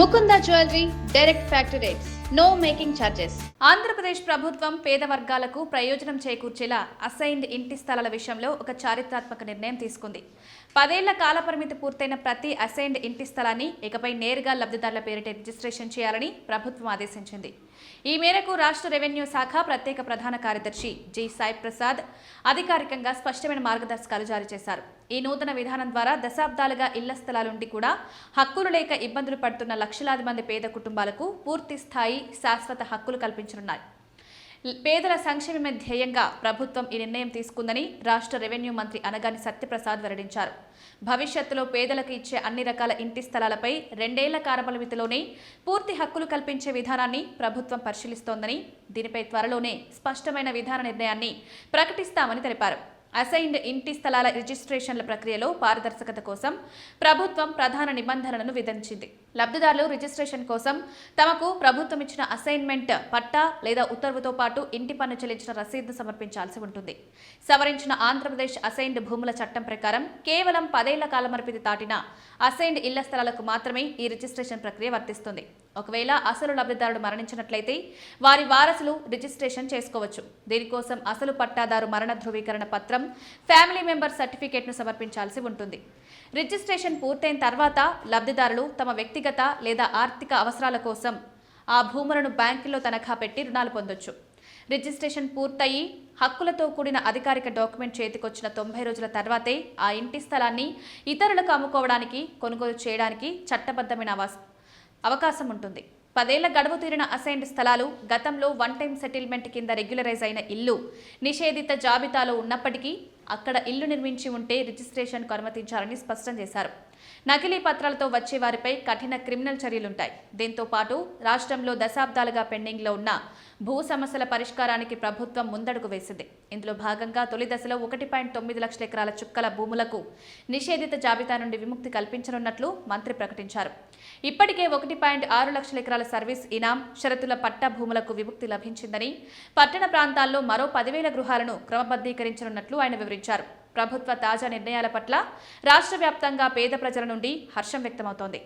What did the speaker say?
Mukunda jewellery direct factory rates, no making charges. Andhra Pradesh ప్రభుత్వం పేద వర్గాలకు ప్రయోజనం చేకూర్చేలా అసైన్డ్ ఇంటి స్థలాల విషయంలో ఒక చారిత్రాత్మక నిర్ణయం తీసుకుంది. 10 ఏళ్ల కాలపరిమితి పూర్తయిన ప్రతి అసైన్డ్ ఇంటి స్థలాన్ని ఇకపై నేరుగా లబ్ధిదారుల పేరిట రిజిస్ట్రేషన్ చేయాలని ప్రభుత్వం ఆదేశించింది. ఈ మేరకు రాష్ట్ర రెవెన్యూ శాఖ ప్రత్యేక ప్రధాన కార్యదర్శి జి సాయి ప్రసాద్ అధికారికంగా స్పష్టమైన మార్గదర్శకాలు జారీ చేశారు. ఈ నూతన విధానం ద్వారా దశాబ్దాలుగా ఇళ్ల స్థలాలుండి కూడా హక్కులు లేక ఇబ్బందులు పడుతున్న లక్షలాది మంది పేద కుటుంబాలకు పూర్తి స్థాయి శాశ్వత హక్కులు కల్పించనున్నాయి. పేదల సంక్షేమమే ధ్యేయంగా ప్రభుత్వం ఈ నిర్ణయం తీసుకుందని రాష్ట్ర రెవెన్యూ మంత్రి అనగాని సత్యప్రసాద్ వెల్లడించారు. భవిష్యత్తులో పేదలకు ఇచ్చే అన్ని రకాల ఇంటి స్థలాలపై 2 ఏళ్ల కాలపరిమితిలోనే పూర్తి హక్కులు కల్పించే విధానాన్ని ప్రభుత్వం పరిశీలిస్తోందని, దీనిపై త్వరలోనే స్పష్టమైన విధాన నిర్ణయాన్ని ప్రకటిస్తామని తెలిపారు. అసైన్డ్ ఇంటి స్థలాల రిజిస్ట్రేషన్ల ప్రక్రియలో పారదర్శకత కోసం ప్రభుత్వం ప్రధాన నిబంధనలను విధించింది. లబ్ధిదారులు రిజిస్ట్రేషన్ కోసం తమకు ప్రభుత్వం ఇచ్చిన అసైన్మెంట్ పట్టా లేదా ఉత్తర్వుతో పాటు ఇంటి పన్ను చెల్లించిన రసీదును సమర్పించాల్సి ఉంటుంది. సవరించిన ఆంధ్రప్రదేశ్ అసైన్డ్ భూముల చట్టం ప్రకారం కేవలం 10 ఏళ్ల కాలపరిమితి దాటిన అసైన్డ్ ఇళ్ల స్థలాలకు మాత్రమే ఈ రిజిస్ట్రేషన్ ప్రక్రియ వర్తిస్తుంది. ఒకవేళ అసలు లబ్ధిదారుడు మరణించినట్లయితే వారి వారసులు రిజిస్ట్రేషన్ చేసుకోవచ్చు. దీనికోసం అసలు పట్టాదారు మరణ ధృవీకరణ పత్రం, ఫ్యామిలీ మెంబర్ సర్టిఫికేట్ను సమర్పించాల్సి ఉంటుంది. రిజిస్ట్రేషన్ పూర్తయిన తర్వాత లబ్ధిదారులు తమ వ్యక్తిగత లేదా ఆర్థిక అవసరాల కోసం ఆ భూములను బ్యాంకుల్లో తనఖా పెట్టి రుణాలు పొందొచ్చు. రిజిస్ట్రేషన్ పూర్తయి హక్కులతో కూడిన అధికారిక డాక్యుమెంట్ చేతికొచ్చిన 90 రోజుల తర్వాతే ఆ ఇంటి స్థలాన్ని ఇతరులకు అమ్ముకోవడానికి, కొనుగోలు చేయడానికి చట్టబద్ధమైన అవకాశం ఉంటుంది. 10 ఏళ్ల గడువు తీరిన అసైన్డ్ స్థలాలు గతంలో వన్ టైం సెటిల్మెంట్ కింద రెగ్యులరైజ్ అయిన ఇల్లు నిషేధిత జాబితాలో ఉన్నప్పటికీ అక్కడ ఇల్లు నిర్మించి ఉంటే రిజిస్ట్రేషన్కు అనుమతించాలని స్పష్టం చేశారు. నకిలీ పత్రాలతో వచ్చే వారిపై కఠిన క్రిమినల్ చర్యలుంటాయి. దీంతో పాటు రాష్ట్రంలో దశాబ్దాలుగా పెండింగ్లో ఉన్న భూ సమస్యల పరిష్కారానికి ప్రభుత్వం ముందడుగు వేసింది. ఇందులో భాగంగా తొలి దశలో 1.9 లక్షల ఎకరాల చుక్కల భూములకు నిషేధిత జాబితా నుండి విముక్తి కల్పించనున్నట్లు మంత్రి ప్రకటించారు. ఇప్పటికే 1.6 లక్షల ఎకరాల సర్వీస్ ఇనాం షరతుల పట్టా భూములకు విముక్తి లభించిందని, పట్టణ ప్రాంతాల్లో మరో 10,000 గృహాలను క్రమబద్ధీకరించనున్నట్లు ఆయన వివరించారు. ప్రభుత్వ తాజా నిర్ణయాల పట్ల రాష్ట్ర వ్యాప్తంగా పేద ప్రజల నుండి హర్షం వ్యక్తమవుతోంది.